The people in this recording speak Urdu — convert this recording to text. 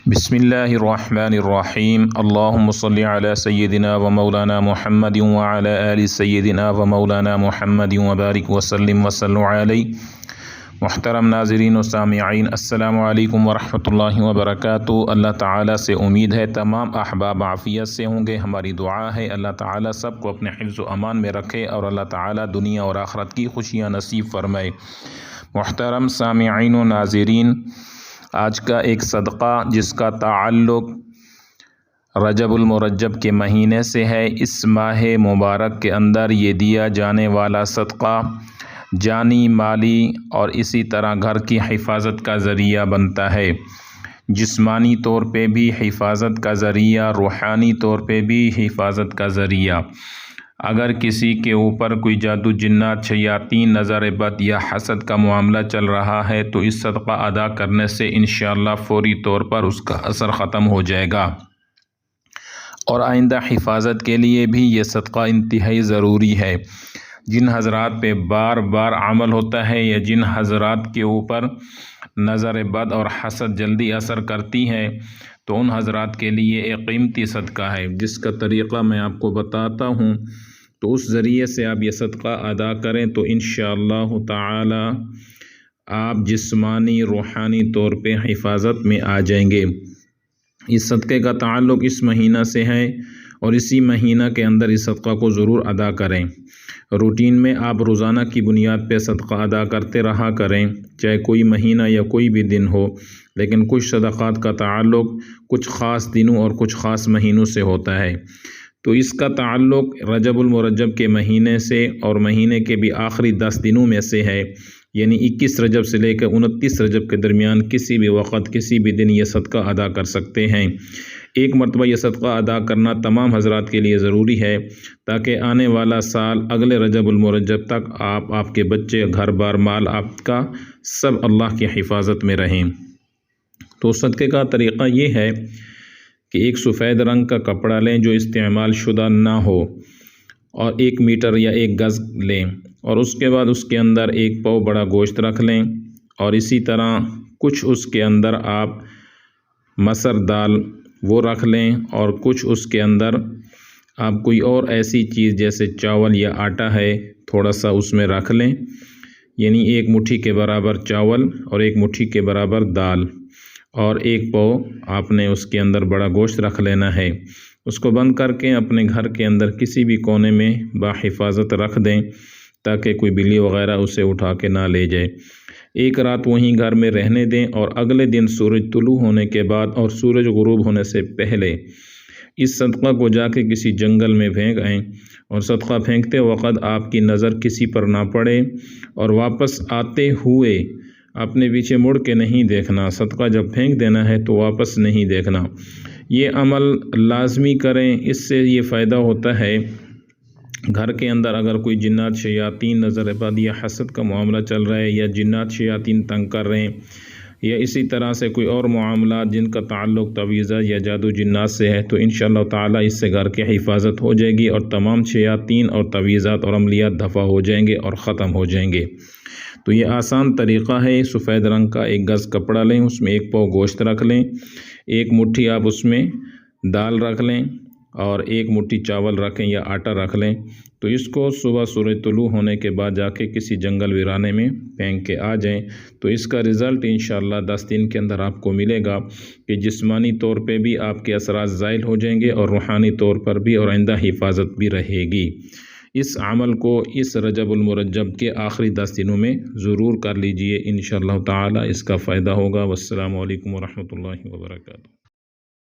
بسم اللہ الرحمن الرحیم اللہم صلی علی سیدنا و مولانا محمد وعلی آل سیدنا و مولانا محمد وبارک وسلم وصلو علیہ۔ محترم ناظرین و سامعین، السلام علیکم ورحمۃ اللہ وبرکاتہ۔ اللہ تعالیٰ سے امید ہے تمام احباب عافیت سے ہوں گے۔ ہماری دعا ہے اللہ تعالیٰ سب کو اپنے حفظ و امان میں رکھے اور اللہ تعالیٰ دنیا اور آخرت کی خوشیاں نصیب فرمائے۔ محترم سامعین و ناظرین، آج کا ایک صدقہ جس کا تعلق رجب المرجب کے مہینے سے ہے، اس ماہ مبارک کے اندر یہ دیا جانے والا صدقہ جانی، مالی اور اسی طرح گھر کی حفاظت کا ذریعہ بنتا ہے۔ جسمانی طور پہ بھی حفاظت کا ذریعہ، روحانی طور پہ بھی حفاظت کا ذریعہ۔ اگر کسی کے اوپر کوئی جادو، جنات، شیاطین، نظر بد یا حسد کا معاملہ چل رہا ہے تو اس صدقہ ادا کرنے سے انشاءاللہ فوری طور پر اس کا اثر ختم ہو جائے گا، اور آئندہ حفاظت کے لیے بھی یہ صدقہ انتہائی ضروری ہے۔ جن حضرات پہ بار بار عمل ہوتا ہے یا جن حضرات کے اوپر نظر بد اور حسد جلدی اثر کرتی ہے تو ان حضرات کے لیے ایک قیمتی صدقہ ہے، جس کا طریقہ میں آپ کو بتاتا ہوں، تو اس ذریعے سے آپ یہ صدقہ ادا کریں تو انشاءاللہ تعالی آپ جسمانی روحانی طور پہ حفاظت میں آ جائیں گے۔ اس صدقے کا تعلق اس مہینہ سے ہے اور اسی مہینہ کے اندر اس صدقہ کو ضرور ادا کریں۔ روٹین میں آپ روزانہ کی بنیاد پہ صدقہ ادا کرتے رہا کریں، چاہے کوئی مہینہ یا کوئی بھی دن ہو، لیکن کچھ صدقات کا تعلق کچھ خاص دنوں اور کچھ خاص مہینوں سے ہوتا ہے۔ تو اس کا تعلق رجب المرجب کے مہینے سے اور مہینے کے بھی آخری 10 دنوں میں سے ہے، یعنی 21 رجب سے لے کر 29 رجب کے درمیان کسی بھی وقت کسی بھی دن یہ صدقہ ادا کر سکتے ہیں۔ ایک مرتبہ یہ صدقہ ادا کرنا تمام حضرات کے لیے ضروری ہے تاکہ آنے والا سال اگلے رجب المرجب تک آپ کے بچے، گھر بار، مال آپ کا سب اللہ کی حفاظت میں رہیں۔ تو صدقے کا طریقہ یہ ہے کہ ایک سفید رنگ کا کپڑا لیں جو استعمال شدہ نہ ہو، اور 1 میٹر یا 1 گز لیں، اور اس کے بعد اس کے اندر 1 پاؤ بڑا گوشت رکھ لیں، اور اسی طرح کچھ اس کے اندر آپ مسر دال وہ رکھ لیں، اور کچھ اس کے اندر آپ کوئی اور ایسی چیز جیسے چاول یا آٹا ہے تھوڑا سا اس میں رکھ لیں، یعنی 1 مٹھی کے برابر چاول اور 1 مٹھی کے برابر دال، اور 1 پاؤ آپ نے اس کے اندر بڑا گوشت رکھ لینا ہے۔ اس کو بند کر کے اپنے گھر کے اندر کسی بھی کونے میں باحفاظت رکھ دیں تاکہ کوئی بلی وغیرہ اسے اٹھا کے نہ لے جائے۔ 1 رات وہیں گھر میں رہنے دیں، اور اگلے دن سورج طلوع ہونے کے بعد اور سورج غروب ہونے سے پہلے اس صدقہ کو جا کے کسی جنگل میں پھینک آئیں، اور صدقہ پھینکتے وقت آپ کی نظر کسی پر نہ پڑے، اور واپس آتے ہوئے اپنے پیچھے مڑ کے نہیں دیکھنا۔ صدقہ جب پھینک دینا ہے تو واپس نہیں دیکھنا۔ یہ عمل لازمی کریں، اس سے یہ فائدہ ہوتا ہے گھر کے اندر اگر کوئی جنات، شیاطین، نظر بد یا حسد کا معاملہ چل رہا ہے، یا جنات شیاطین تنگ کر رہے ہیں، یا اسی طرح سے کوئی اور معاملات جن کا تعلق تعویذات یا جادو جنات سے ہے، تو انشاءاللہ تعالی اس سے گھر کی حفاظت ہو جائے گی، اور تمام شیاطین اور تعویذات اور عملیات دفع ہو جائیں گے اور ختم ہو جائیں گے۔ تو یہ آسان طریقہ ہے۔ سفید رنگ کا 1 گز کپڑا لیں، اس میں 1 پاؤ گوشت رکھ لیں، 1 مٹھی آپ اس میں دال رکھ لیں، اور 1 مٹھی چاول رکھیں یا آٹا رکھ لیں۔ تو اس کو صبح سورج طلوع ہونے کے بعد جا کے کسی جنگل ویرانے میں پھینک کے آ جائیں، تو اس کا رزلٹ انشاءاللہ 10 دن کے اندر آپ کو ملے گا کہ جسمانی طور پہ بھی آپ کے اثرات زائل ہو جائیں گے، اور روحانی طور پر بھی، اور آئندہ حفاظت بھی رہے گی۔ اس عمل کو اس رجب المرجب کے آخری 10 دنوں میں ضرور کر لیجئے، انشاءاللہ تعالی اس کا فائدہ ہوگا۔ والسلام علیکم ورحمۃ اللہ وبرکاتہ۔